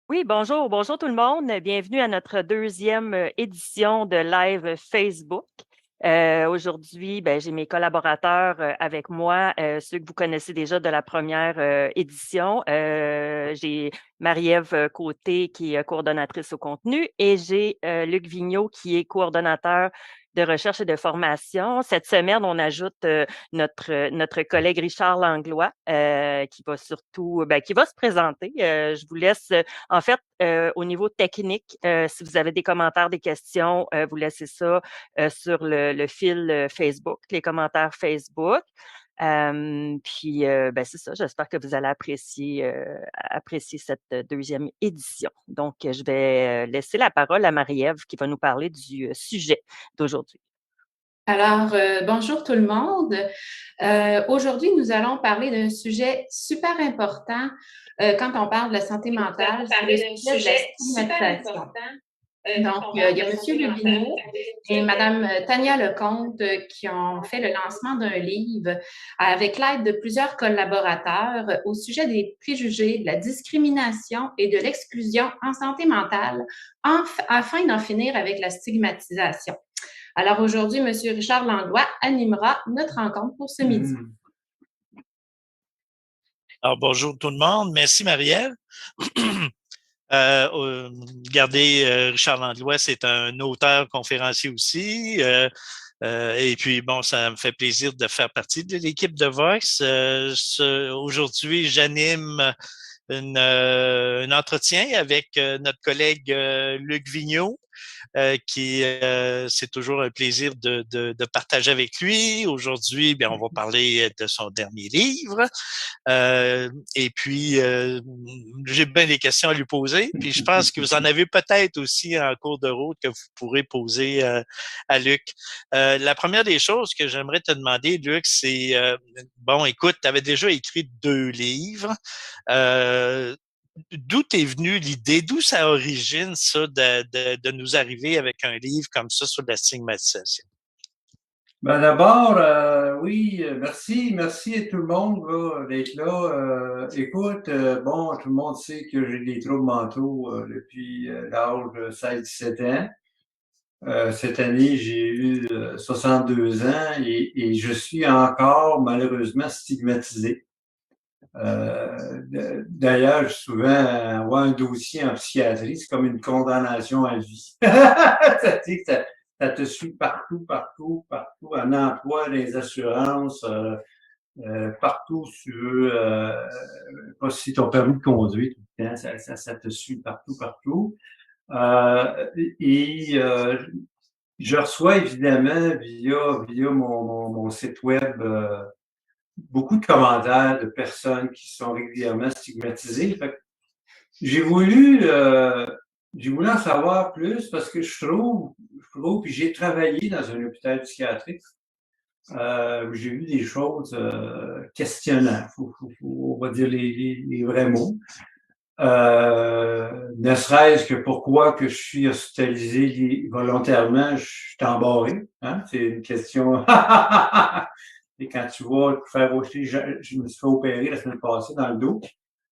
Oui, bonjour, bonjour tout le monde. Bienvenue à notre deuxième édition de live Facebook. Aujourd'hui, ben, j'ai mes collaborateurs avec moi, ceux que vous connaissez déjà de la première édition. J'ai Marie-Ève Côté qui est coordonnatrice au contenu et j'ai Luc Vigneault qui est coordonnateur de recherche et de formation. Cette semaine, on ajoute notre collègue Richard Langlois qui va surtout, ben, qui va se présenter. Je vous laisse en fait, au niveau technique, si vous avez des commentaires, des questions, vous laissez ça sur le fil Facebook, les commentaires Facebook. Puis, ben, c'est ça. J'espère que vous allez apprécier cette deuxième édition. Donc, je vais laisser la parole à Marie-Ève qui va nous parler du sujet d'aujourd'hui. Alors, bonjour tout le monde. Aujourd'hui, nous allons parler d'un sujet super important quand on parle de la santé Nous allons mentale, c'est le parler d'un sujet de la sujet super stigmatisation. important Donc, quand on il parle y de a la Monsieur santé Le mentale Vigneault avec et lequel Madame Tania Lecomte qui ont fait le lancement d'un livre avec l'aide de plusieurs collaborateurs au sujet des préjugés, de la discrimination et de l'exclusion en santé mentale afin d'en finir avec la stigmatisation. Alors aujourd'hui, M. Richard Langlois animera notre rencontre pour ce midi. Alors, bonjour tout le monde. Merci, Marielle. Regardez, Richard Landlois, c'est un auteur conférencier aussi. Et puis, bon, ça me fait plaisir de faire partie de l'équipe de Voice. Aujourd'hui, j'anime un entretien avec notre collègue Luc Vigneault. C'est toujours un plaisir de partager avec lui. Aujourd'hui, bien, on va parler de son dernier livre. Et puis, j'ai bien des questions à lui poser. Puis, je pense que vous en avez peut-être aussi en cours de route que vous pourrez poser à Luc. La première des choses que j'aimerais te demander, Luc, c'est, bon, écoute, tu avais déjà écrit 2 livres. D'où t'es venue l'idée, d'où ça origine ça de nous arriver avec un livre comme ça sur la stigmatisation? Ben d'abord, oui, merci à tout le monde là, d'être là. Écoute, bon, tout le monde sait que j'ai des troubles mentaux depuis l'âge de 16-17 ans. Cette année, j'ai eu 62 ans et je suis encore malheureusement stigmatisé. D'ailleurs, je suis souvent avoir un dossier en psychiatrie, c'est comme une condamnation à vie. Ça, tu sais, ça te suit partout, partout, partout, en emploi, les assurances, partout sur, pas si ton permis de conduire tout le temps, ça te suit partout, partout. Et je reçois évidemment via mon site web beaucoup de commentaires de personnes qui sont régulièrement stigmatisées. Fait que j'ai voulu, euh, j'ai voulu en savoir plus parce que puis j'ai travaillé dans un hôpital psychiatrique. J'ai vu des choses questionnantes, on va dire les vrais mots. Ne serait-ce que pourquoi que je suis hospitalisé volontairement, je suis embarré. Hein? C'est une question. Et quand tu vas te faire opérer, je me suis fait opérer la semaine passée dans le dos.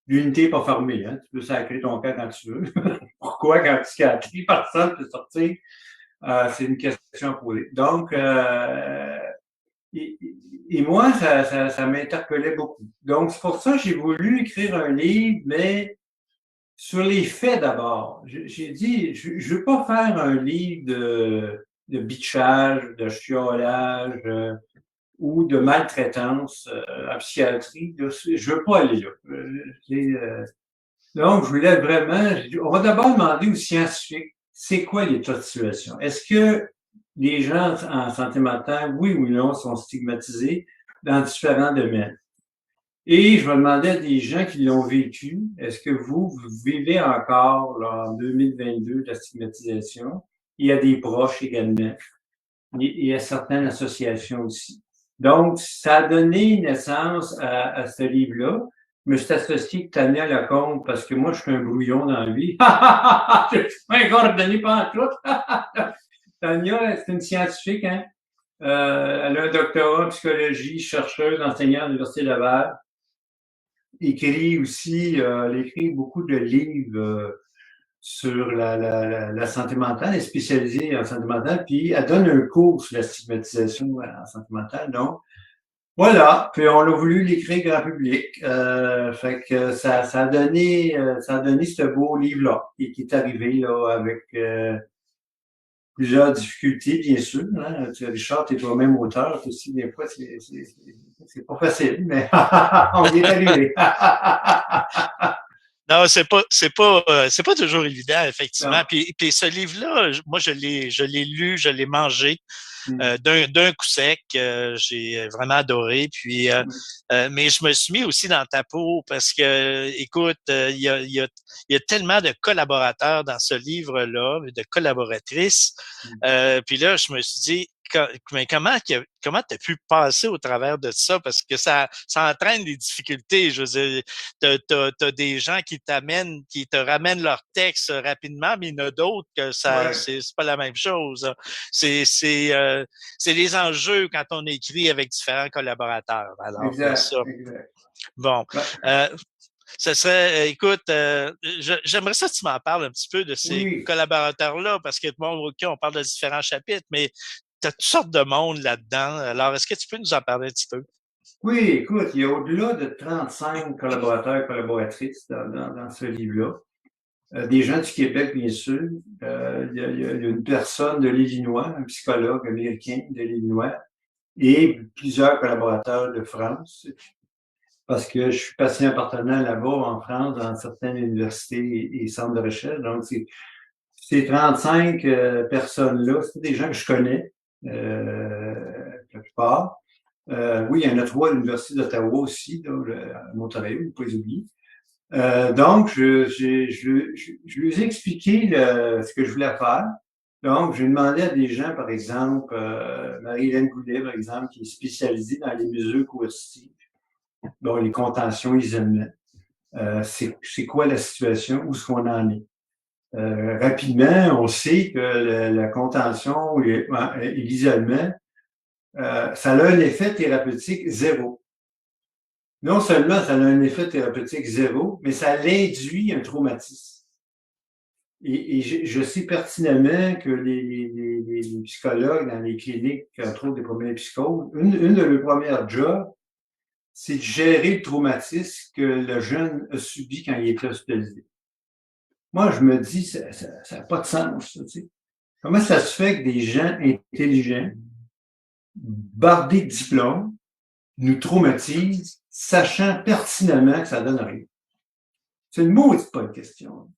L'unité n'est pas fermée. Hein? Tu peux sacrer ton camp quand tu veux. Pourquoi, quand tu psychiatrie, personne peut sortir? C'est une question à poser. Donc, et, et moi, ça m'interpellait beaucoup. Donc, c'est pour ça que j'ai voulu écrire un livre, mais sur les faits d'abord. J'ai dit, je veux pas faire un livre de bitchage, de chiolage ou de maltraitance en psychiatrie. Je veux pas aller là. Donc, je voulais vraiment. On va d'abord demander aux scientifiques, c'est quoi l'état de situation? Est-ce que les gens en santé mentale, oui ou non, sont stigmatisés dans différents domaines? Et je vais demander à des gens qui l'ont vécu, est-ce que vous vivez encore là, en 2022 la stigmatisation? Il y a des proches également. Il y a certaines associations aussi. Donc, ça a donné naissance à ce livre-là. Je me suis associé avec Tania Lecomte parce que moi, je suis un brouillon dans la vie. Je suis pas un coordonné pas en tout. Tania, c'est une scientifique, hein? Elle a un doctorat en psychologie, chercheuse, enseignante à l'Université Laval. écrit aussi, elle écrit beaucoup de livres sur la santé mentale, elle est spécialisée en santé mentale, puis elle donne un cours sur la stigmatisation en santé mentale. Donc, voilà, puis on a voulu l'écrire grand public. Fait que ça a donné ce beau livre-là, qui est arrivé là, avec plusieurs difficultés, bien sûr. Hein. Richard, tu es toi-même auteur, aussi, des fois, c'est pas facile, mais on y est arrivé. Non, c'est pas toujours évident, effectivement. Puis ce livre-là, moi, je l'ai lu, je l'ai mangé d'un coup sec. J'ai vraiment adoré. Puis, mais je me suis mis aussi dans ta peau parce que, écoute, il y a tellement de collaborateurs dans ce livre-là, de collaboratrices. Puis là, je me suis dit, mais comment tu as pu passer au travers de ça? Parce que ça entraîne des difficultés. Je veux dire, t'as des gens qui te ramènent leur texte rapidement, mais il y en a d'autres que c'est pas la même chose. C'est les enjeux quand on écrit avec différents collaborateurs. Alors, exact. Bon. Ce serait, écoute, j'aimerais ça que tu m'en parles un petit peu de ces collaborateurs-là, parce que, bon, OK, on parle de différents chapitres, mais tu as toutes sortes de monde là-dedans. Alors, est-ce que tu peux nous en parler un petit peu? Oui, écoute, il y a au-delà de 35 collaborateurs et collaboratrices dans ce livre-là. Des gens du Québec, bien sûr. Il y a une personne de l'Illinois, un psychologue américain de l'Illinois, et plusieurs collaborateurs de France, parce que je suis patient appartenant là-bas en France, dans certaines universités et centres de recherche. Donc, ces 35 personnes-là, c'est des gens que je connais, la plupart. Oui, il y en a 3 à l'Université d'Ottawa aussi, là, à Montréal, il ne faut pas les oublier. Donc, je lui ai expliqué ce que je voulais faire. Donc, j'ai demandé à des gens, par exemple, Marie-Hélène Goulet, par exemple, qui est spécialisée dans les mesures coercitives, donc les contentions, isolement. C'est quoi la situation? Où est-ce qu'on en est? Rapidement, on sait que la contention et l'isolement, ça a un effet thérapeutique zéro. Non seulement ça a un effet thérapeutique zéro, mais ça l'induit un traumatisme. Et je sais pertinemment que les psychologues dans les cliniques, entre autres des premiers psychologues, une de leurs premières jobs, c'est de gérer le traumatisme que le jeune a subi quand il était hospitalisé. Moi, je me dis, ça n'a pas de sens, ça, tu sais. Comment ça se fait que des gens intelligents, bardés de diplômes, nous traumatisent, sachant pertinemment que ça donne rien? C'est une maudite pas une question.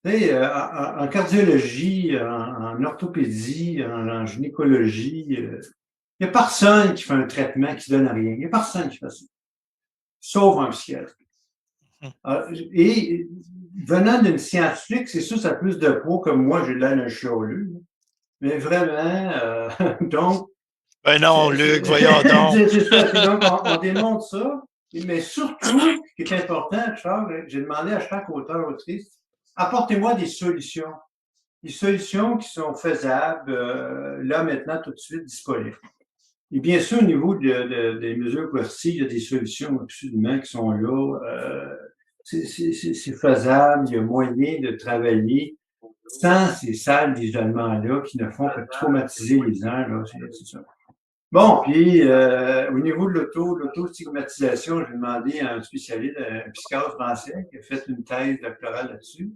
Tu sais, en cardiologie, en orthopédie, en gynécologie, il n'y a personne qui fait un traitement qui donne rien. Il n'y a personne qui fait ça. Sauf un psychiatre. Et venant d'une scientifique, c'est sûr, ça a plus de poids que moi, j'ai l'air d'un chialeux. Mais vraiment, donc. Ben non, Luc, voyons donc. C'est ça. Donc, on démontre ça. Mais surtout, ce qui est important, Charles, j'ai demandé à chaque auteur, autrice, apportez-moi des solutions. Des solutions qui sont faisables, là, maintenant, tout de suite, disponibles. Et bien sûr, au niveau des mesures coercitives, il y a des solutions absolument qui sont là. C'est faisable, il y a moyen de travailler sans ces salles d'isolement-là qui ne font que traumatiser les gens, là, c'est ça. Bon, puis au niveau de l'auto-stigmatisation, j'ai demandé à un spécialiste, un psychiatre français, qui a fait une thèse doctorale là-dessus.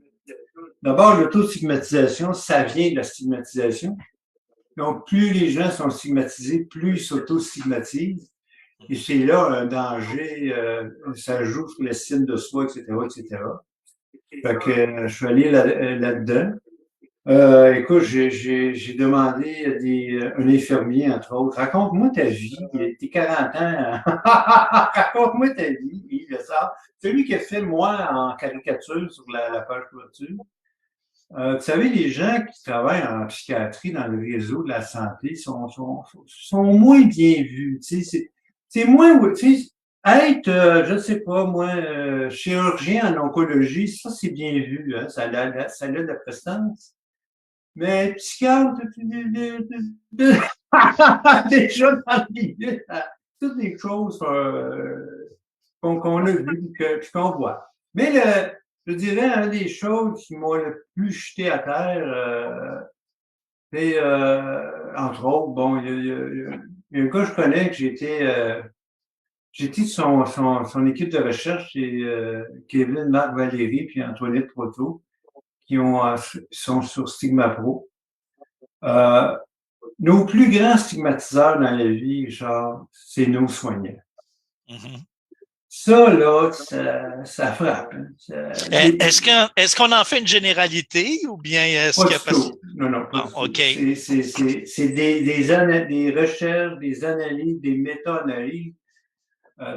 D'abord, l'auto-stigmatisation, ça vient de la stigmatisation. Donc, plus les gens sont stigmatisés, plus ils s'auto-stigmatisent. Et c'est là un danger, ça joue sur l'estime de soi, etc., etc. Fait que je suis allé là-dedans. Écoute, j'ai demandé à un infirmier, entre autres, raconte-moi ta vie, t'es 40 ans, raconte-moi ta vie, Yves Lessard. Celui qui a fait moi en caricature sur la page couverture. Vous savez, les gens qui travaillent en psychiatrie dans le réseau de la santé sont moins bien vus. Tu sais, c'est moins, tu sais, être, je ne sais pas, moi, chirurgien en oncologie, ça c'est bien vu, hein, ça a de la prestance. Mais psychiatre, déjà dans le milieu, toutes les choses qu'on a vu, puis qu'on voit. Mais je dirais, une des choses qui m'ont le plus jeté à terre, c'est, entre autres, bon, il y a un gars que je connais que j'étais son équipe de recherche, c'est Kevin, Marc, Valérie, puis Antoinette Proto, qui sont sur Stigma Pro. Nos plus grands stigmatiseurs dans la vie, genre, c'est nos soignants. Mm-hmm. Ça, là, ça frappe. Hein. Est-ce qu'on en fait une généralité ou bien est-ce qu'il y a pas du tout? Non, pas du tout. OK. C'est des recherches, des analyses, des méta-analyses.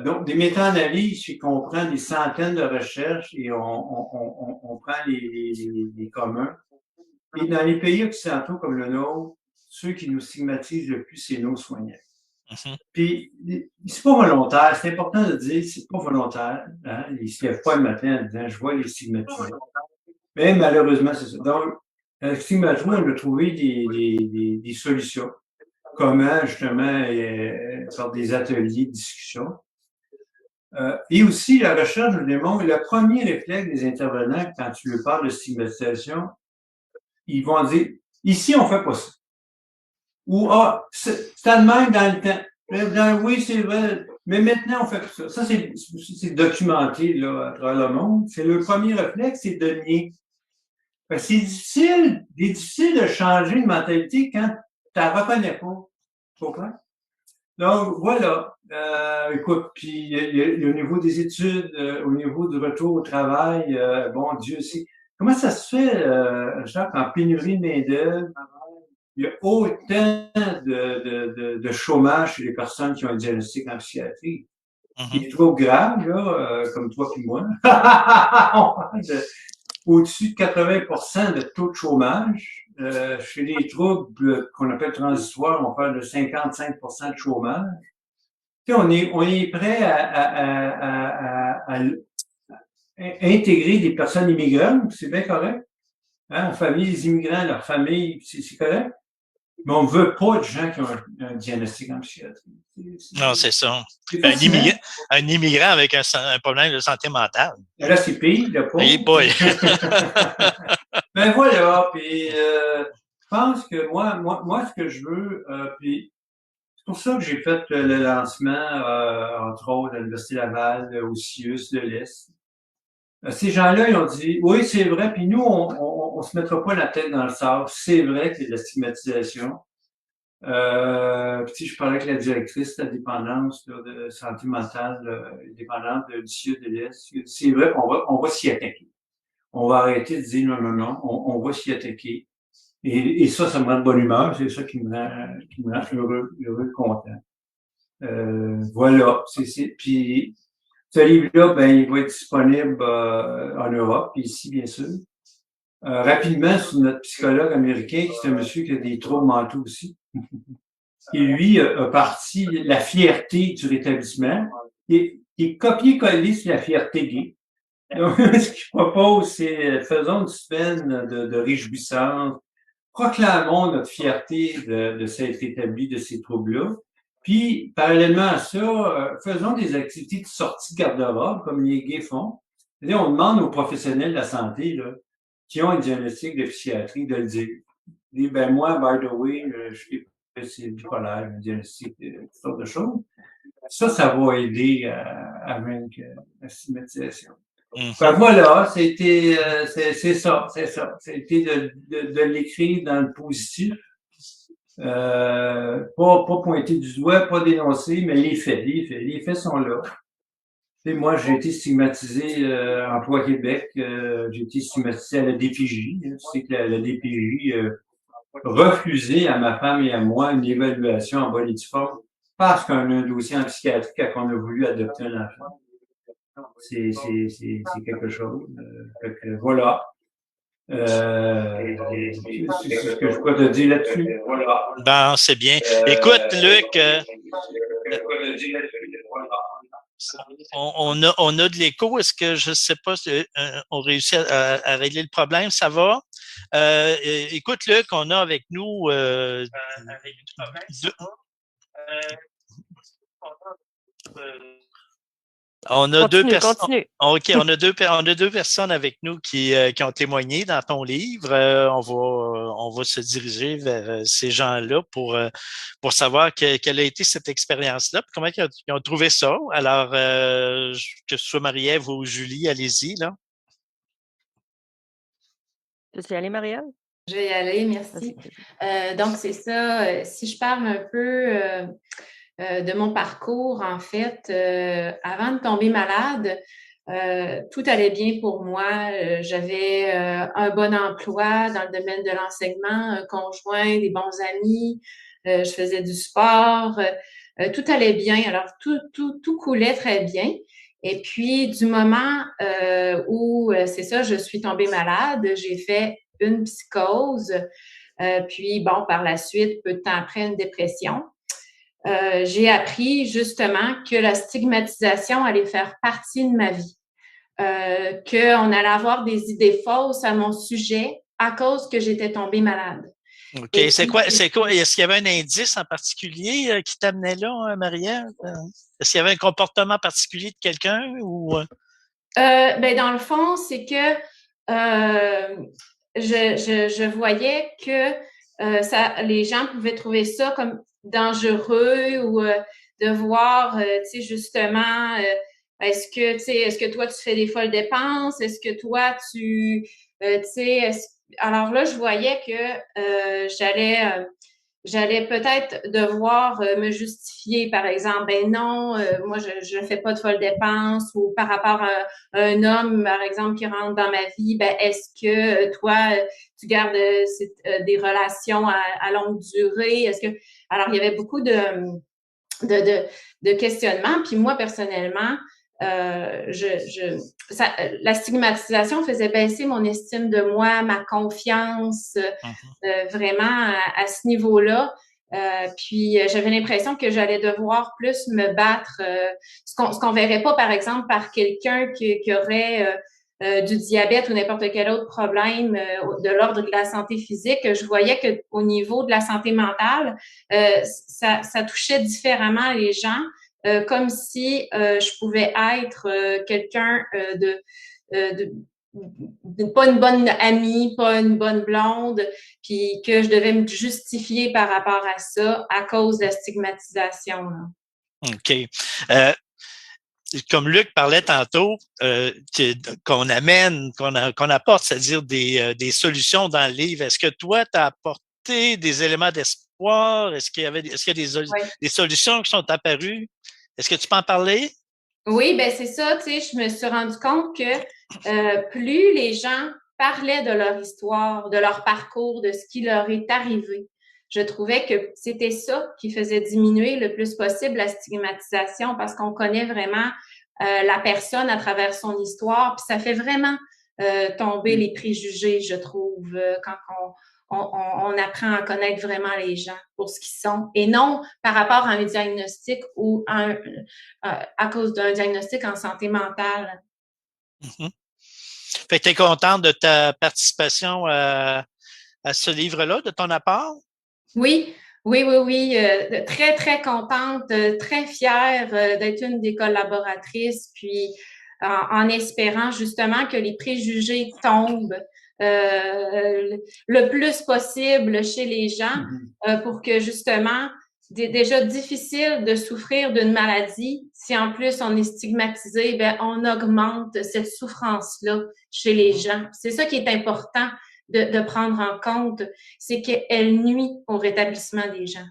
Donc, des méta-analyses, c'est qu'on prend des centaines de recherches et on prend les communs. Et dans les pays occidentaux comme le nôtre, ceux qui nous stigmatisent le plus, c'est nos soignants. Mm-hmm. Puis, c'est pas volontaire. C'est important de dire, c'est pas volontaire. Hein? Ils se lèvent pas le matin en disant, je vois les stigmatisés. Mais malheureusement, c'est ça. Donc, avec Stigma Pro, on a trouvé des solutions. Comment, justement, faire des ateliers de discussion. Et aussi, la recherche nous démontre, le premier réflexe des intervenants, quand tu leur parles de stigmatisation, ils vont dire, ici, on fait pas ça. Ou, c'était le même dans le temps. Oui, c'est vrai, mais maintenant, on fait ça. Ça, c'est documenté, là, à travers le monde. C'est le premier réflexe, c'est de nier. C'est difficile de changer de mentalité quand tu la reconnais pas. Tu comprends? Donc, voilà. Écoute, puis au niveau des études, au niveau du retour au travail, bon, Dieu sait. Comment ça se fait, Jacques, en pénurie de main-d'œuvre, il y a autant de chômage chez les personnes qui ont un diagnostic en psychiatrie? Il est trop grave, là, comme toi et moi. On parle au-dessus de 80% de taux de chômage. Chez les troubles qu'on appelle transitoires, on parle de 55% de chômage. Tu sais, on est prêt à intégrer des personnes immigrantes, c'est bien correct. Hein, on famille les immigrants, leur famille, c'est correct. Mais on ne veut pas de gens qui ont un diagnostic en psychiatrie. Non, c'est ça. C'est un immigrant avec un problème de santé mentale. Et là, c'est pire, le pauvre. Hey boy. Ben voilà, puis je pense que moi, ce que je veux, puis c'est pour ça que j'ai fait le lancement, entre autres, à l'Université Laval, au CIUS de l'Est. Ces gens-là, ils ont dit, oui, c'est vrai, puis nous, on se mettra pas la tête dans le sable. C'est vrai qu'il y a de la stigmatisation. Puis je parlais avec la directrice de la dépendance là, de santé mentale dépendante du CIUS de l'Est. C'est vrai qu'on va s'y attaquer. On va arrêter de dire non, on va s'y attaquer. Et ça me rend de bonne humeur. C'est ça qui me rend heureux, content. Voilà. Puis, ce livre-là, ben, il va être disponible en Europe, puis ici, bien sûr. Rapidement, sur notre psychologue américain, qui est un monsieur qui a des troubles mentaux aussi. Et lui a parti la fierté du rétablissement, qui est copié-collé sur la fierté gay. Donc, ce qu'il propose, c'est faisons une semaine de réjouissance, proclamons notre fierté de s'être établi de ces troubles-là. Puis, parallèlement à ça, faisons des activités de sortie de garde-robe, comme les gays font. C'est-à-dire, on demande aux professionnels de la santé, là, qui ont un diagnostic de psychiatrie, de le dire. Dire, ben moi, by the way, je suis bipolaire, un diagnostic, toutes sortes de choses. Ça va aider à vaincre la stigmatisation. Ben voilà, c'est ça. C'était de l'écrire dans le positif. Pas pointer du doigt, pas dénoncer, mais les faits sont là. Tu sais, moi, j'ai été stigmatisé Emploi Québec, j'ai été stigmatisé à la DPJ. Tu sais que la DPJ refusé à ma femme et à moi une évaluation en bonne et due forme parce qu'on a un dossier en psychiatrie quand on a voulu adopter un enfant. C'est quelque chose. Voilà. C'est ce que je peux te dire là-dessus. Ben, c'est bien. Écoute, Luc, on a de l'écho. Est-ce que, je ne sais pas, on réussit à régler le problème? Ça va? Écoute, Luc, on a avec nous On a deux personnes. Continue. OK, on a deux personnes avec nous qui ont témoigné dans ton livre. On va se diriger vers ces gens-là pour savoir quelle a été cette expérience-là, puis comment ils ont trouvé ça. Alors, que ce soit Marie-Ève ou Julie, allez-y, là. Tu veux y aller, Marielle? Je vais y aller, merci. Donc, c'est ça. Si je parle un peu de mon parcours, en fait, avant de tomber malade, tout allait bien pour moi. J'avais un bon emploi dans le domaine de l'enseignement, un conjoint, des bons amis. Je faisais du sport. Tout allait bien. Alors, tout coulait très bien. Et puis, du moment où, c'est ça, je suis tombée malade, j'ai fait une psychose. Puis, bon, par la suite, peu de temps après, une dépression. J'ai appris justement que la stigmatisation allait faire partie de ma vie, qu'on allait avoir des idées fausses à mon sujet à cause que j'étais tombée malade. OK. C'est quoi? Est-ce qu'il y avait un indice en particulier qui t'amenait là, Marie-Ève? Est-ce qu'il y avait un comportement particulier de quelqu'un ou? Ben, dans le fond, c'est que je voyais que les gens pouvaient trouver ça comme dangereux ou de voir, tu sais, justement, est-ce que toi, tu fais des folles dépenses? Est-ce que toi, tu sais, alors là, je voyais que j'allais peut-être devoir me justifier, par exemple, ben non, moi, je ne fais pas de folles dépenses ou par rapport à un homme, par exemple, qui rentre dans ma vie, ben est-ce que toi, tu gardes des relations à longue durée? Est-ce que... Alors, il y avait beaucoup de questionnements. Puis moi, personnellement, la stigmatisation faisait baisser mon estime de moi, ma confiance, vraiment à ce niveau-là. Puis j'avais l'impression que j'allais devoir plus me battre, ce qu'on verrait pas, par exemple, par quelqu'un qui aurait du diabète ou n'importe quel autre problème de l'ordre de la santé physique. Je voyais que au niveau de la santé mentale, ça touchait différemment les gens, comme si je pouvais être quelqu'un pas une bonne amie, pas une bonne blonde, puis que je devais me justifier par rapport à ça à cause de la stigmatisation. Là. OK. Comme Luc parlait tantôt, qu'on amène, qu'on apporte, c'est-à-dire des solutions dans le livre. Est-ce que toi, tu as apporté des éléments d'espoir? Est-ce qu'il y a des solutions qui sont apparues? Est-ce que tu peux en parler? Oui, ben c'est ça, tu sais, je me suis rendu compte que plus les gens parlaient de leur histoire, de leur parcours, de ce qui leur est arrivé, je trouvais que c'était ça qui faisait diminuer le plus possible la stigmatisation parce qu'on connaît vraiment la personne à travers son histoire, puis ça fait vraiment tomber les préjugés, je trouve, quand on apprend à connaître vraiment les gens pour ce qu'ils sont et non par rapport à un diagnostic ou à cause d'un diagnostic en santé mentale. Mm-hmm. Fait que tu es contente de ta participation à ce livre-là, de ton apport? Oui, oui. Très, très contente, très fière d'être une des collaboratrices, puis en espérant justement que les préjugés tombent le plus possible chez les gens pour que justement, déjà difficile de souffrir d'une maladie, si en plus on est stigmatisé, ben on augmente cette souffrance-là chez les gens. C'est ça qui est important de prendre en compte, c'est qu'elle nuit au rétablissement des gens.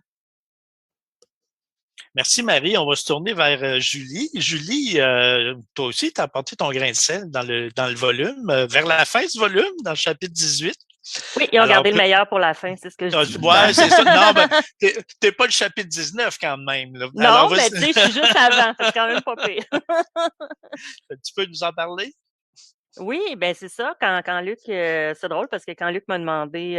Merci, Marie. On va se tourner vers Julie. Julie, toi aussi, tu as apporté ton grain de sel dans le volume, vers la fin du volume, dans le chapitre 18. Oui, ils ont gardé le meilleur pour la fin, c'est ce que je dis. Ouais, c'est ça. Non, ben, t'es pas le chapitre 19 quand même. Là. Non, alors, mais tu sais, je suis juste avant, c'est quand même pas pire. Tu peux nous en parler? Oui, ben c'est ça. Quand Luc, c'est drôle parce que quand Luc m'a demandé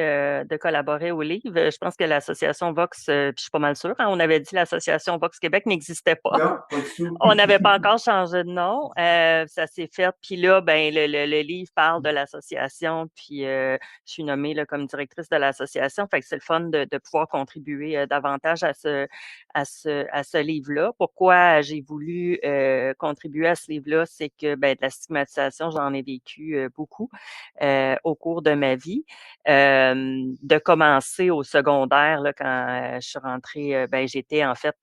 de collaborer au livre, je pense que l'association Vox, puis je suis pas mal sûre, hein, on avait dit l'association Vox Québec n'existait pas. Non, pas du tout. On n'avait pas encore changé de nom. Ça s'est fait. Puis là, ben le livre parle de l'association. Puis je suis nommée là, comme directrice de l'association. Fait que c'est le fun de pouvoir contribuer davantage à ce livre-là. Pourquoi j'ai voulu contribuer à ce livre-là, c'est que ben, de la stigmatisation, j'en ai vécu beaucoup au cours de ma vie. De commencer au secondaire, là, quand je suis rentrée, ben, j'étais en fait,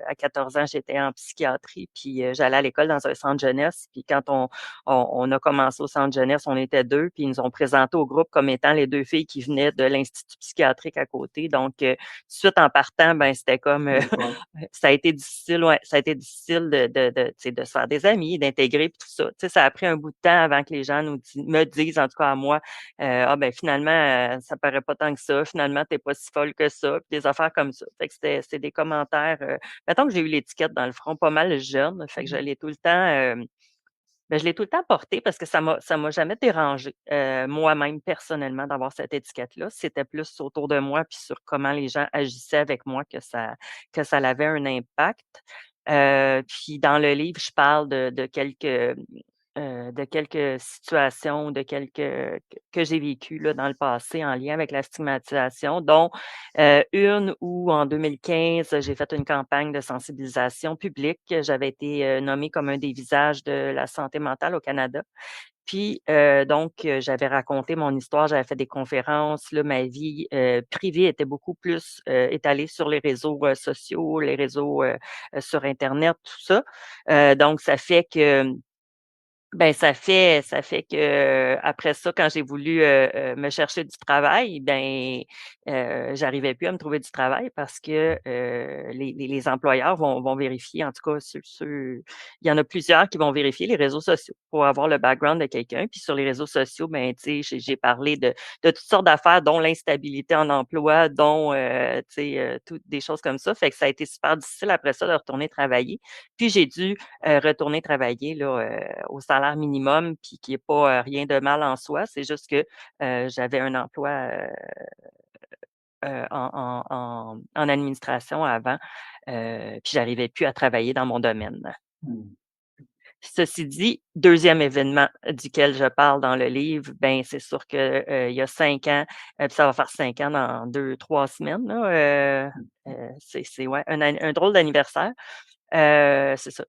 à 14 ans, j'étais en psychiatrie, puis j'allais à l'école dans un centre jeunesse. Puis quand on a commencé au centre jeunesse, on était deux, puis ils nous ont présenté au groupe comme étant les deux filles qui venaient de l'institut psychiatrique à côté. Donc, tout de suite en partant, ben, c'était comme, ça a été difficile, ouais, ça a été difficile tu sais, de se faire des amis, d'intégrer, puis tout ça. Tu sais, ça a pris un bout de temps avant que les gens me disent, en tout cas à moi, ah ben finalement, ça paraît pas tant que ça, finalement, t'es pas si folle que ça, puis des affaires comme ça. Fait que c'est des commentaires. Mettons que j'ai eu l'étiquette dans le front pas mal jeune, fait que je l'ai tout le temps. Ben, je l'ai tout le temps porté parce que ça m'a jamais dérangé moi-même personnellement d'avoir cette étiquette-là. C'était plus autour de moi puis sur comment les gens agissaient avec moi que ça avait un impact. Puis dans le livre, je parle de quelques situations, que j'ai vécues là, dans le passé en lien avec la stigmatisation, dont une où en 2015, j'ai fait une campagne de sensibilisation publique. J'avais été nommée comme un des visages de la santé mentale au Canada. Puis, donc, j'avais raconté mon histoire, j'avais fait des conférences. Là, ma vie privée était beaucoup plus étalée sur les réseaux sociaux, les réseaux sur Internet, tout ça. Donc, ça fait que ben, ça fait que, après ça, quand j'ai voulu, me chercher du travail, ben, j'arrivais plus à me trouver du travail parce que, les employeurs vont vérifier, en tout cas il y en a plusieurs qui vont vérifier les réseaux sociaux pour avoir le background de quelqu'un. Puis sur les réseaux sociaux, ben, tu sais, j'ai parlé de toutes sortes d'affaires, dont l'instabilité en emploi, dont, tu sais, toutes des choses comme ça. Fait que ça a été super difficile après ça de retourner travailler. Puis j'ai dû, retourner travailler là, au salaire minimum, puis qui est pas, rien de mal en soi. C'est juste que, j'avais un emploi, en administration avant, puis j'arrivais plus à travailler dans mon domaine. Hmm. Ceci dit, deuxième événement duquel je parle dans le livre, ben, c'est sûr que, il y a 5 ans, puis ça va faire 5 ans dans 2, 3 semaines là, c'est ouais, un drôle d'anniversaire. C'est ça.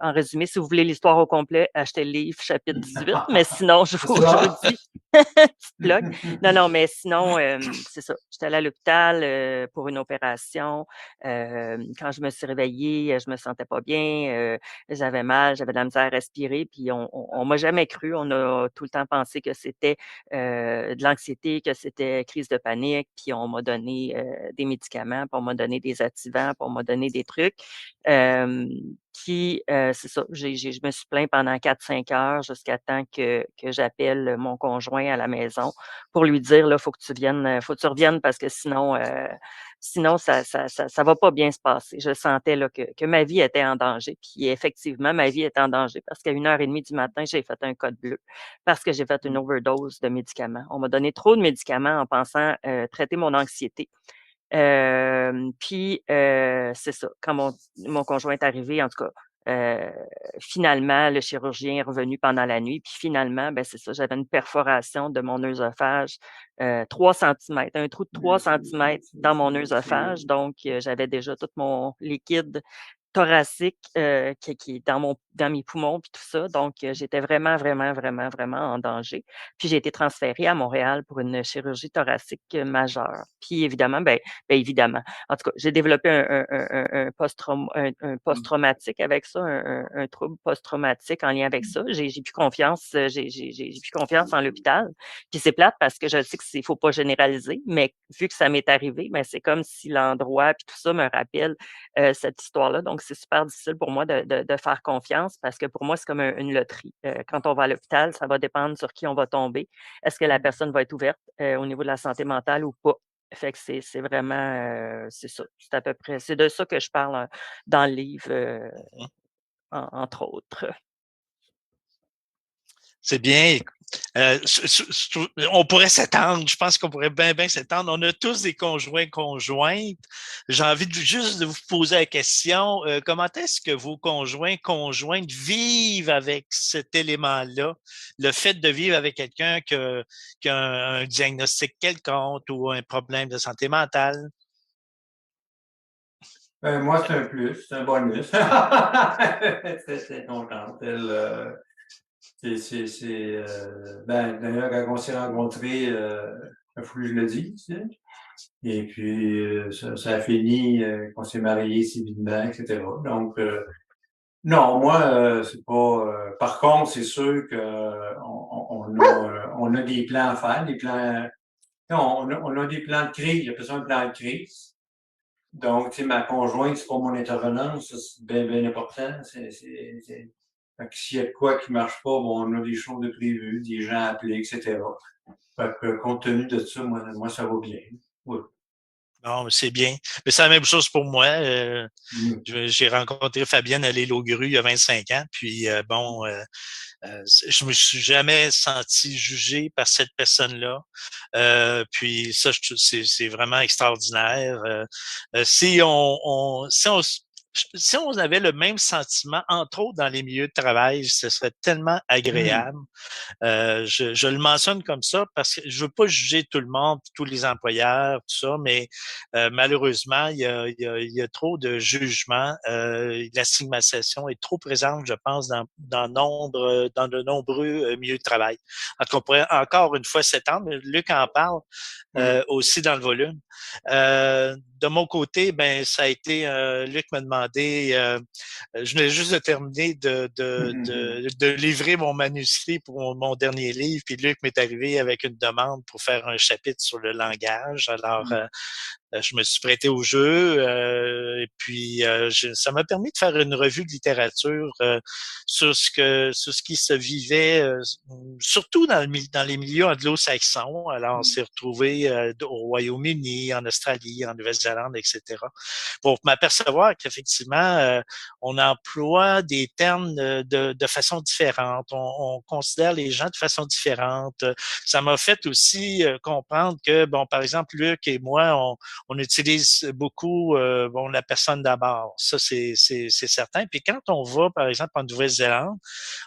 En résumé, si vous voulez l'histoire au complet, achetez le livre chapitre 18, mais sinon, je vous Ça? dis petite plug. Non, non, mais sinon, c'est ça. J'étais allée à l'hôpital, pour une opération. Quand je me suis réveillée, je me sentais pas bien, j'avais mal, j'avais de la misère à respirer, puis on m'a jamais cru. On a tout le temps pensé que c'était, de l'anxiété, que c'était crise de panique, puis on m'a donné, des médicaments, puis on m'a donné des activants, puis on m'a donné des trucs. Hem, Puis, c'est ça, je me suis plaint pendant 4, 5 heures jusqu'à temps que j'appelle mon conjoint à la maison pour lui dire: «Là, faut que tu reviennes parce que sinon ça va pas bien se passer». Je sentais là que ma vie était en danger. Puis effectivement, ma vie était en danger parce qu'à 1h30 du matin, j'ai fait un code bleu parce que j'ai fait une overdose de médicaments. On m'a donné trop de médicaments en pensant, traiter mon anxiété. Puis, c'est ça, quand mon conjoint est arrivé, en tout cas, finalement, le chirurgien est revenu pendant la nuit, puis finalement, ben, c'est ça, j'avais une perforation de mon œsophage, 3 centimètres, un trou de 3 centimètres dans mon œsophage. Donc, j'avais déjà tout mon liquide thoracique, qui est dans mes poumons puis tout ça. Donc, j'étais vraiment, vraiment, vraiment, vraiment en danger. Puis j'ai été transférée à Montréal pour une chirurgie thoracique, majeure. Puis évidemment, évidemment, en tout cas, j'ai développé un post-traumatique avec ça, un trouble post-traumatique en lien avec ça. J'ai plus confiance, j'ai plus confiance en l'hôpital. Puis c'est plate parce que je sais que c'est faut pas généraliser, mais vu que ça m'est arrivé, ben, c'est comme si l'endroit puis tout ça me rappelle cette histoire-là. Donc, c'est super difficile pour moi de faire confiance parce que pour moi, c'est comme une loterie. Quand on va à l'hôpital, ça va dépendre sur qui on va tomber. Est-ce que la personne va être ouverte au niveau de la santé mentale ou pas? Fait que c'est vraiment, c'est ça. C'est à peu près, c'est de ça que je parle dans le livre, Mmh. entre autres. C'est bien. On pourrait s'étendre. Je pense qu'on pourrait bien s'étendre. On a tous des conjoints, conjointes. J'ai envie juste de vous poser la question. Comment est-ce que vos conjoints, conjointes vivent avec cet élément-là? Le fait de vivre avec quelqu'un qui a un diagnostic quelconque ou un problème de santé mentale? Moi, c'est un plus, c'est un bonus. C'est contente. D'ailleurs, quand on s'est rencontrés, il faut que je le dise, tu sais. Et puis, ça a fini qu'on s'est mariés civilement, etc. Donc, non, moi, c'est pas. Par contre, c'est sûr que on a des plans à faire, des plans. Non, on a des plans de crise. Il y a besoin de plans de crise. Donc, tu sais, ma conjointe, c'est pas mon intervenante, ça, c'est bien important. Fait que s'il y a de quoi qui marche pas, bon, on a des choses de prévues, des gens appelés, etc. Fait que, compte tenu de ça, moi, ça va bien. Oui. Non, c'est bien. Mais c'est la même chose pour moi. Mm. J'ai rencontré Fabienne à l'île aux grues il y a 25 ans. Puis, je me suis jamais senti jugé par cette personne-là. Puis ça, c'est vraiment extraordinaire. Si on avait le même sentiment, entre autres dans les milieux de travail, ce serait tellement Mm. agréable. Je le mentionne comme ça parce que je veux pas juger tout le monde, tous les employeurs, tout ça, mais malheureusement, il y a trop de jugement. La stigmatisation est trop présente, je pense, dans de nombreux milieux de travail. En tout cas, on pourrait encore une fois s'étendre, mais Luc en parle Oui. aussi dans le volume. De mon côté, ben ça a été, Luc m'a demandé, je venais juste de terminer de livrer mon manuscrit pour mon dernier livre, puis Luc m'est arrivé avec une demande pour faire un chapitre sur le langage. Alors, je me suis prêté au jeu et puis ça m'a permis de faire une revue de littérature sur ce qui se vivait, surtout dans les milieux anglo-saxons. Alors, on s'est retrouvé au Royaume-Uni, en Australie, en Nouvelle-Zélande, etc. Pour m'apercevoir qu'effectivement, on emploie des termes de façon différente. On considère les gens de façon différente. Ça m'a fait aussi comprendre que, bon, par exemple, Luc et moi, on utilise beaucoup la personne d'abord. Ça, c'est certain. Puis quand on va, par exemple, en Nouvelle-Zélande,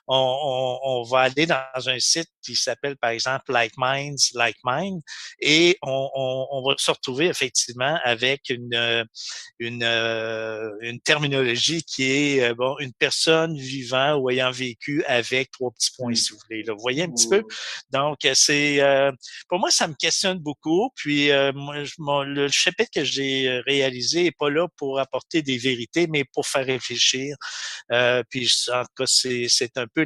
on va aller dans un site qui s'appelle, par exemple, Like Minds, Like Mind, et on va se retrouver effectivement avec une terminologie qui est une personne vivant ou ayant vécu avec trois petits points, si vous voulez. Là. Vous voyez un petit peu? Donc, c'est pour moi, ça me questionne beaucoup. Puis le chapitre que j'ai réalisé n'est pas là pour apporter des vérités, mais pour faire réfléchir. Puis en tout cas, c'est un peu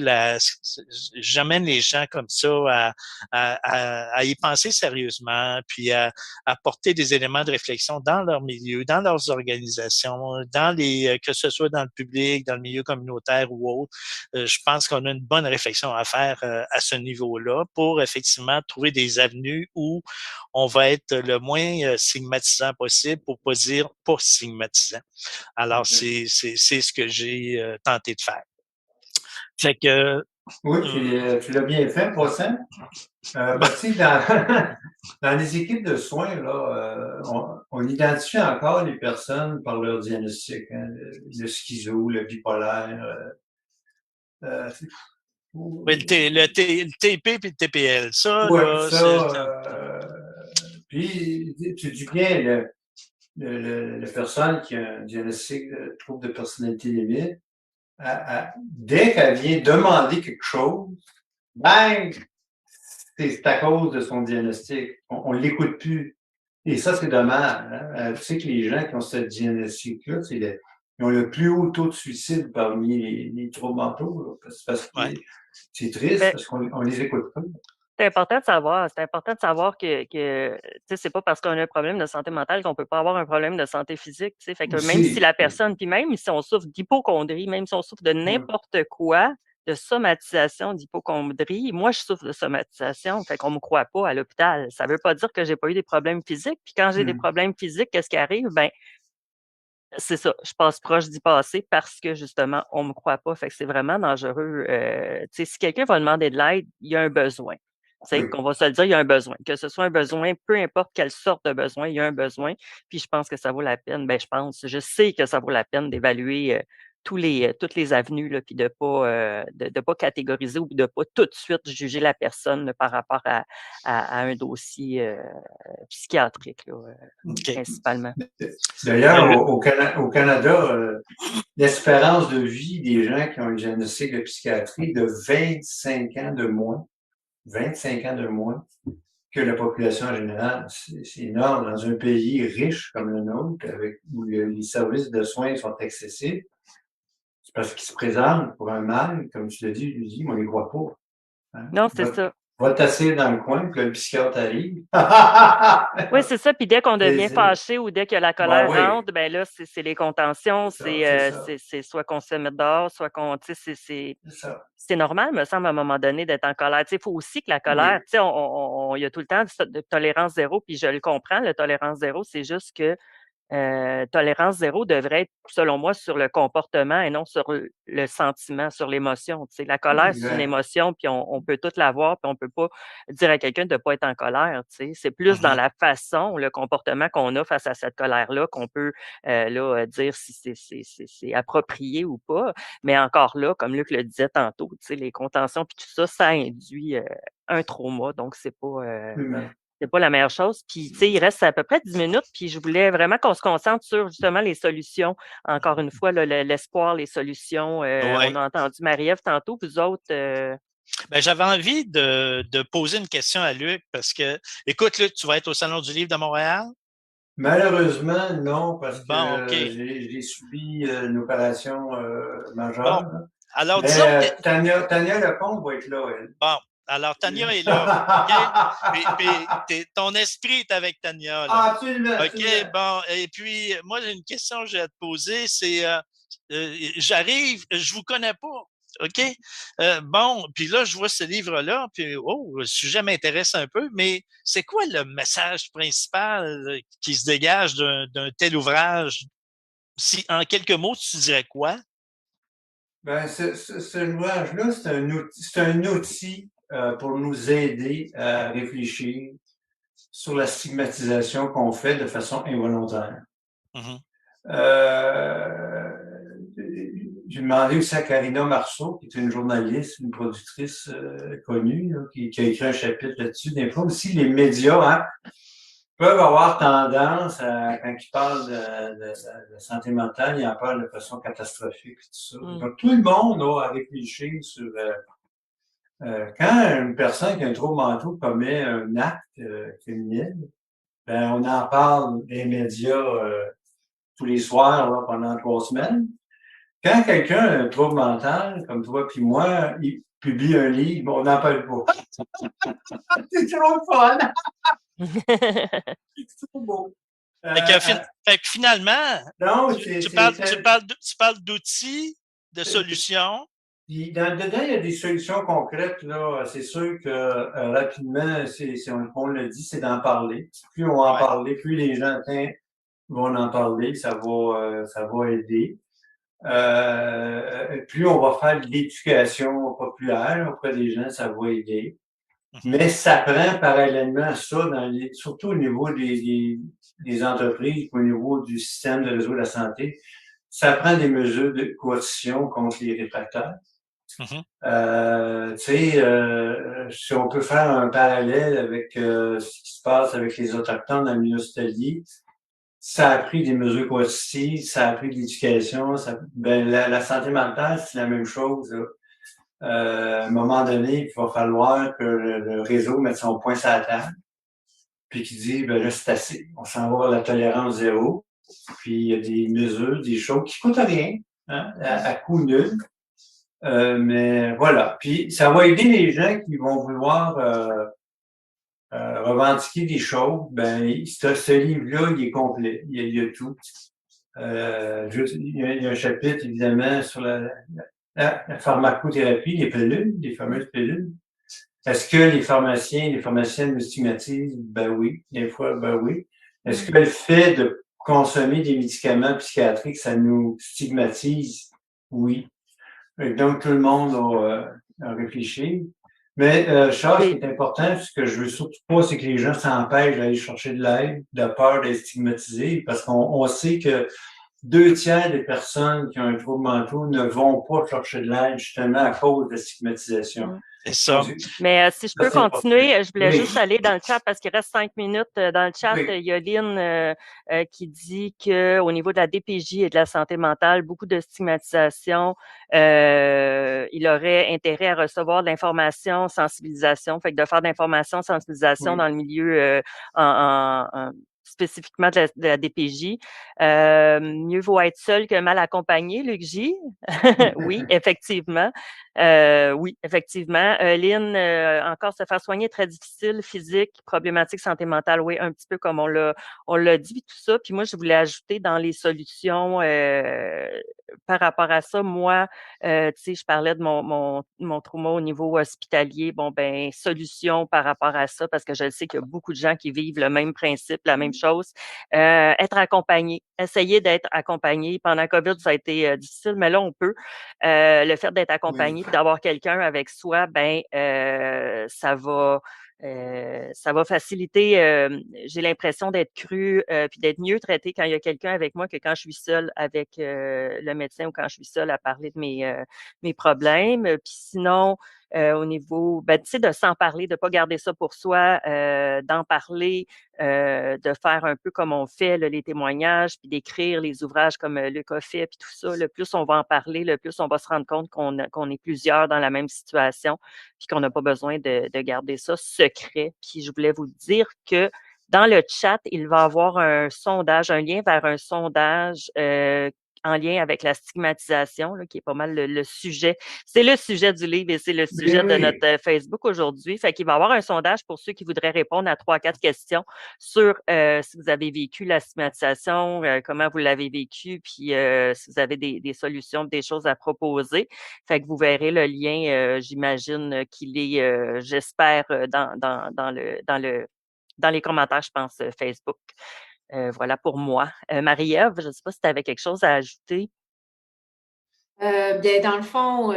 j'amène les gens comme ça à y penser sérieusement, puis à apporter des éléments de réflexion dans leur milieu, dans leurs organisations, que ce soit dans le public, dans le milieu communautaire ou autre. Je pense qu'on a une bonne réflexion à faire à ce niveau-là pour effectivement trouver des avenues où on va être le moins stigmatisant possible pour pas dire pas stigmatisant. Alors, Okay. c'est ce que j'ai tenté de faire. Fait que Oui, euh, tu l'as bien fait, pas ça. Tu sais, dans les équipes de soins, là, on identifie encore les personnes par leur diagnostic, hein, le schizo, le bipolaire. C'est oui, le TP et le TPL, ça, ouais, là, ça. c'est Puis, tu dis bien, la personne qui a un diagnostic de trouble de personnalité limite, dès qu'elle vient demander quelque chose, ben, c'est à cause de son diagnostic. On ne l'écoute plus. Et ça, c'est dommage. Hein? Tu sais que les gens qui ont ce diagnostic-là, ils ont le plus haut taux de suicide parmi les troubles mentaux. Là, parce que ouais. c'est triste Ben, parce qu'on les écoute pas. c'est important de savoir que tu sais, c'est pas parce qu'on a un problème de santé mentale qu'on peut pas avoir un problème de santé physique, tu sais. Fait que même si Aussi. la personne, puis même si on souffre d'hypocondrie, même si on souffre de Ouais. n'importe quoi, de somatisation d'hypocondrie, moi, je souffre de somatisation, fait qu'on me croit pas à l'hôpital. Ça veut pas dire que j'ai pas eu des problèmes physiques. Puis quand j'ai des Hum, problèmes physiques, qu'est-ce qui arrive? Ben, C'est ça, je passe proche d'y passer parce que justement, on me croit pas. Fait que c'est vraiment dangereux. Tu sais, si quelqu'un va demander de l'aide, il y a un besoin. Tu sais, Oui. qu'on va se le dire, il y a un besoin. Que ce soit un besoin, peu importe quelle sorte de besoin, il y a un besoin. Puis je pense que ça vaut la peine. Ben, je sais que ça vaut la peine d'évaluer toutes les avenues, là, puis de pas catégoriser ou de pas tout de suite juger la personne là, par rapport à un dossier psychiatrique, là, OK. principalement. D'ailleurs, au Canada, l'espérance de vie des gens qui ont une diagnostic de psychiatrie de 25 ans de moins, 25 ans de moins que la population en général. C'est énorme. Dans un pays riche comme le nôtre, où les services de soins sont accessibles, c'est parce qu'ils se présentent pour un mal, comme tu l'as dit, lui, mais on ne les croit pas. Hein? Non, c'est ça. Va t'asseoir dans le coin, puis le psychiatre arrive. Oui, c'est ça. Puis dès qu'on devient C'est- fâché ou dès que la Ben colère oui, rentre, ben là, c'est les contentions, c'est ça, c'est soit qu'on se met dehors, soit qu'on, tu sais, c'est ça. c'est normal, me semble, à un moment donné, d'être en colère. Tu sais, il faut aussi que la colère, Oui, tu sais, il y a tout le temps de tolérance zéro, puis je le comprends, le tolérance zéro, c'est juste que tolérance zéro devrait être, selon moi, sur le comportement et non sur le sentiment, sur l'émotion. Tu sais, la colère, c'est une exact. émotion, puis on peut toute l'avoir, puis on peut pas dire à quelqu'un de ne pas être en colère. Tu sais. C'est plus dans Mhm. la façon, le comportement qu'on a face à cette colère-là qu'on peut dire si c'est approprié ou pas. Mais encore là, comme Luc le disait tantôt, tu sais, les contentions puis tout ça, ça induit un trauma. Donc, Absolument. c'est pas la meilleure chose. Puis, tu sais, il reste à peu près 10 minutes, puis je voulais vraiment qu'on se concentre sur justement les solutions. Encore une fois, là, l'espoir, les solutions. On Ouais. a entendu Marie-Ève tantôt, vous autres. Ben, j'avais envie de poser une question à Luc parce que, écoute, Luc, tu vas être au Salon du Livre de Montréal? Malheureusement, non, parce Bon, que OK. j'ai subi une opération Bon. majeure. Là. Alors, Mais disons que Tania Lecomte va être là, elle. bon. Alors, Tania est là. OK? Puis ton esprit est avec Tania, là. Absolument, OK, absolument. bon. Et puis, moi, j'ai une question que j'ai à te poser. C'est, j'arrive, je vous connais pas. OK? Bon, puis là, je vois ce livre-là, puis, oh, le sujet m'intéresse un peu, mais c'est quoi le message principal qui se dégage d'un tel ouvrage? Si, en quelques mots, tu dirais quoi? Ben, ce ouvrage-là, c'est un outil pour nous aider à réfléchir sur la stigmatisation qu'on fait de façon involontaire. Mhm. Euh, j'ai demandé aussi à Karina Marceau, qui est une journaliste, une productrice connue, là, qui a écrit un chapitre là-dessus. Des fois aussi, les médias peuvent avoir tendance, quand ils parlent de santé mentale, ils en parlent de façon catastrophique, tout ça. Hmm. Donc, tout le monde a à réfléchir sur quand une personne qui a un trouble mental commet un acte criminel, ben, on en parle des médias tous les soirs là, pendant 3 semaines. Quand quelqu'un a un trouble mental, comme toi puis moi, il publie un livre, on n'en parle pas. C'est trop fun! C'est trop beau. Fait que, fait que finalement, Non, tu parles d'outils, de solutions. puis dedans, il y a des solutions concrètes, là. C'est sûr que rapidement, on le dit, c'est d'en parler. Plus on va en Ouais. parler, plus les gens vont en parler, ça va aider. Plus on va faire de l'éducation populaire auprès des gens, ça va aider. Mhm. Mais ça prend parallèlement à ça, surtout au niveau des entreprises, au niveau du système de réseau de la santé, ça prend des mesures de coercition contre les réfractaires. Mhm. Tu sais, si on peut faire un parallèle avec ce qui se passe avec les Autochtones dans le milieu hospitalier, ça a pris des mesures coercitives, ça a pris de l'éducation. La santé mentale, c'est la même chose. Là. À un moment donné, il va falloir que le réseau mette son point sur la table, puis qu'il dit, ben là, c'est assez. On s'en va vers la tolérance zéro. Puis il y a des mesures, des choses qui coûtent rien, hein, à coût nul. Mais voilà. Puis ça va aider les gens qui vont vouloir revendiquer des choses. Ben, ce livre-là, il est complet. Il y a tout. Il y a un chapitre, évidemment, sur la pharmacothérapie, les fameuses pilules. Est-ce que les pharmaciens et les pharmaciennes nous stigmatisent? Ben oui. Des fois, ben oui. Est-ce que le fait de consommer des médicaments psychiatriques, ça nous stigmatise? Oui. Donc, tout le monde a réfléchi. Mais, Charles, ce qui est important, ce que je veux surtout pas, c'est que les gens s'empêchent d'aller chercher de l'aide, de peur d'être stigmatisés, parce qu'on sait que 2 tiers des personnes qui ont un trouble mental ne vont pas chercher de l'aide, justement, à cause de la stigmatisation. C'est ça. Mais si je peux continuer, je voulais juste aller dans le chat parce qu'il reste 5 minutes. Dans le chat, il y a Lynn qui dit qu'au niveau de la DPJ et de la santé mentale, beaucoup de stigmatisation. Il aurait intérêt à recevoir de l'information, sensibilisation, fait que de faire de l'information, sensibilisation dans le milieu spécifiquement de la DPJ. Mieux vaut être seul que mal accompagné, Luc J. Oui, effectivement. Oui, effectivement. Lynn, encore se faire soigner est très difficile, physique, problématique santé mentale, oui, un petit peu comme on l'a dit, tout ça. Puis moi, je voulais ajouter dans les solutions par rapport à ça, moi, tu sais, je parlais de mon trauma au niveau hospitalier. Bon, ben, solution par rapport à ça, parce que je sais qu'il y a beaucoup de gens qui vivent le même principe, la même chose. Être accompagné, essayer d'être accompagné. Pendant COVID, ça a été difficile, mais là, on peut. Le fait d'être accompagné, d'avoir quelqu'un avec soi, ben, ça va faciliter, j'ai l'impression d'être crue, puis d'être mieux traitée quand il y a quelqu'un avec moi que quand je suis seule avec le médecin ou quand je suis seule à parler de mes problèmes. Puis sinon, au niveau, ben, tu sais, de s'en parler, de pas garder ça pour soi, d'en parler, de faire un peu comme on fait là, les témoignages, puis d'écrire les ouvrages comme Luc a fait, puis tout ça. Le plus on va en parler, le plus on va se rendre compte qu'on est plusieurs dans la même situation, puis qu'on n'a pas besoin de garder ça secret. Puis je voulais vous dire que dans le chat, il va y avoir un sondage, un lien vers un sondage en lien avec la stigmatisation, là, qui est pas mal le sujet. C'est le sujet du livre et c'est le sujet de notre Facebook aujourd'hui. Fait qu'il va y avoir un sondage pour ceux qui voudraient répondre à 3-4 questions sur si vous avez vécu la stigmatisation, comment vous l'avez vécu, puis si vous avez des solutions, des choses à proposer. Fait que vous verrez le lien, j'imagine qu'il est, j'espère, dans les commentaires, je pense, Facebook. Voilà pour moi. Marie-Ève, je ne sais pas si tu avais quelque chose à ajouter. Bien, dans le fond,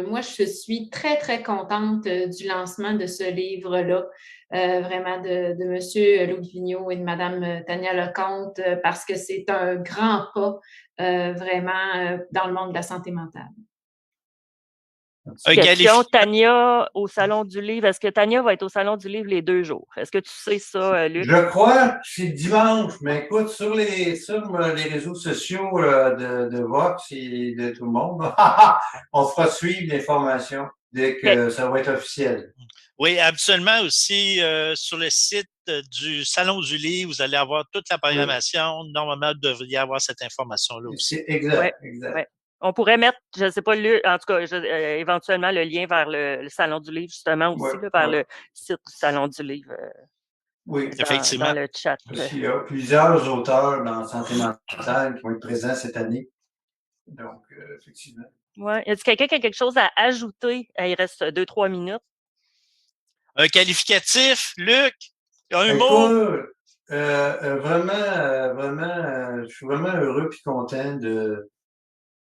moi, je suis très, très contente du lancement de ce livre-là, vraiment de Monsieur Louis Vigneault et de Madame Tania Lecomte, parce que c'est un grand pas vraiment dans le monde de la santé mentale. Question, Tania au Salon du Livre. Est-ce que Tania va être au Salon du Livre les 2 jours? Est-ce que tu sais ça, Luc? Je crois que c'est dimanche, mais écoute, sur les réseaux sociaux de Vox et de tout le monde, on fera suivre l'information dès que ça va être officiel. Oui, absolument aussi sur le site du Salon du Livre, vous allez avoir toute la programmation. Oui. Normalement, vous devriez avoir cette information-là aussi. C'est exact, exact. Ouais. On pourrait mettre, je ne sais pas, en tout cas, éventuellement le lien vers le Salon du Livre, justement, aussi, là, vers le site du Salon du Livre. Oui, effectivement. Dans le chat. Parce qu'il y a plusieurs auteurs dans la santé mentale qui vont être présents cette année. Donc, effectivement. Oui. Est-ce que quelqu'un qui a quelque chose à ajouter? Il reste 2-3 minutes. Un qualificatif, Luc? Un mot? mot? Vraiment, je suis vraiment heureux et content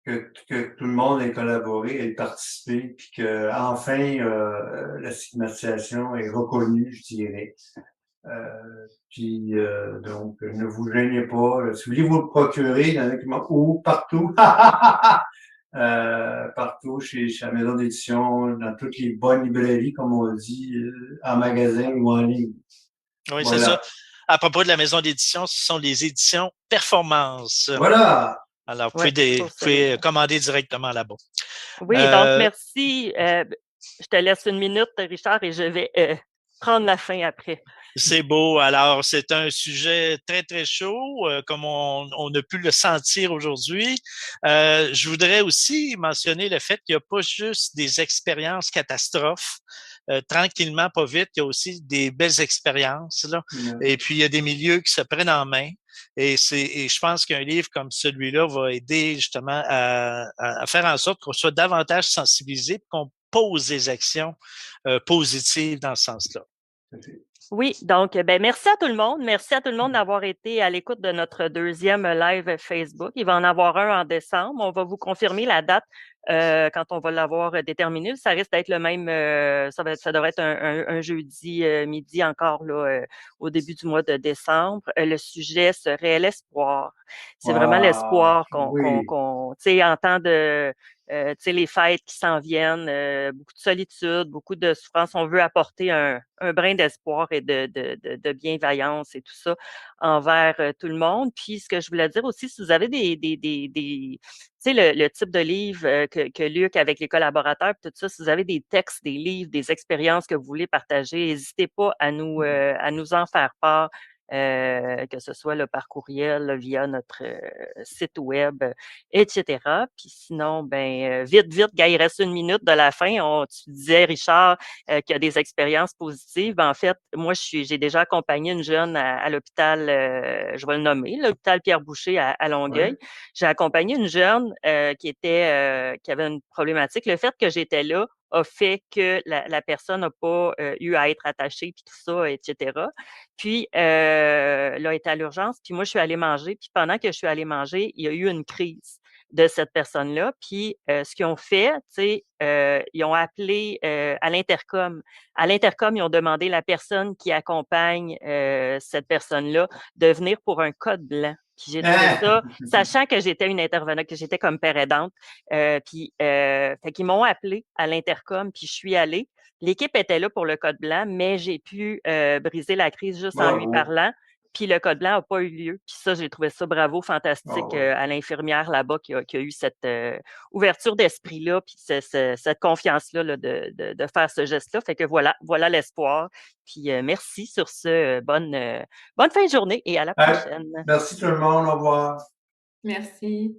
que tout le monde ait collaboré, ait participé, puis que enfin la stigmatisation est reconnue, je dirais. Donc, ne vous gênez pas. Si vous voulez vous le procurer ou partout, partout chez la maison d'édition, dans toutes les bonnes librairies, comme on dit, en magasin ou en ligne. Oui, voilà. C'est ça. À propos de la maison d'édition, ce sont les éditions Performance. Voilà. Alors, vous pouvez commander directement là-bas. Oui, donc merci. Je te laisse 1 minute, Richard, et je vais prendre la fin après. C'est beau. Alors, c'est un sujet très, très chaud, comme on a pu le sentir aujourd'hui. Je voudrais aussi mentionner le fait qu'il n'y a pas juste des expériences catastrophes. Tranquillement, pas vite, il y a aussi des belles expériences, là. Et puis, il y a des milieux qui se prennent en main. Et je pense qu'un livre comme celui-là va aider justement à faire en sorte qu'on soit davantage sensibilisé et qu'on pose des actions positives dans ce sens-là. Oui, donc, merci à tout le monde. Merci à tout le monde d'avoir été à l'écoute de notre deuxième live Facebook. Il va en avoir un en décembre. On va vous confirmer la date quand on va l'avoir déterminé. Ça risque d'être le même, ça devrait être un jeudi midi encore là, au début du mois de décembre. Le sujet serait l'espoir. C'est vraiment l'espoir tu sais, en temps de tu sais, les fêtes qui s'en viennent, beaucoup de solitude, beaucoup de souffrance. On veut apporter un brin d'espoir et de bienveillance et tout ça envers tout le monde. Puis, ce que je voulais dire aussi, si vous avez tu sais, le type de livre que Luc avec les collaborateurs, tout ça, si vous avez des textes, des livres, des expériences que vous voulez partager, n'hésitez pas à nous en faire part. Que ce soit là, par courriel, là, via notre site web, etc. Puis sinon, vite, gars, il reste 1 minute de la fin. Tu disais, Richard, qu'il y a des expériences positives. En fait, moi, j'ai déjà accompagné une jeune à l'hôpital, je vais le nommer, l'hôpital Pierre-Boucher à Longueuil. Oui. J'ai accompagné une jeune qui avait une problématique. Le fait que j'étais là a fait que la personne n'a pas eu à être attachée, puis tout ça, etc. Puis, là, elle était à l'urgence, puis moi, je suis allée manger. Puis pendant que je suis allée manger, il y a eu une crise de cette personne-là. Puis, ce qu'ils ont fait, tu sais, ils ont appelé à l'intercom. À l'intercom, ils ont demandé à la personne qui accompagne cette personne-là de venir pour un code blanc. Puis j'ai trouvé ça, sachant que j'étais une intervenante, que j'étais comme père aidante. Fait qu'ils m'ont appelé à l'intercom, puis je suis allée. L'équipe était là pour le code blanc, mais j'ai pu briser la crise juste en lui Bravo. parlant. Puis le code blanc n'a pas eu lieu. Puis ça, j'ai trouvé ça bravo, fantastique Ah ouais. à l'infirmière là-bas qui a eu cette ouverture d'esprit-là, puis cette confiance-là là, de faire ce geste-là. Fait que voilà l'espoir. Puis merci sur ce. Bonne fin de journée et à la prochaine. Merci tout le monde. Au revoir. Merci.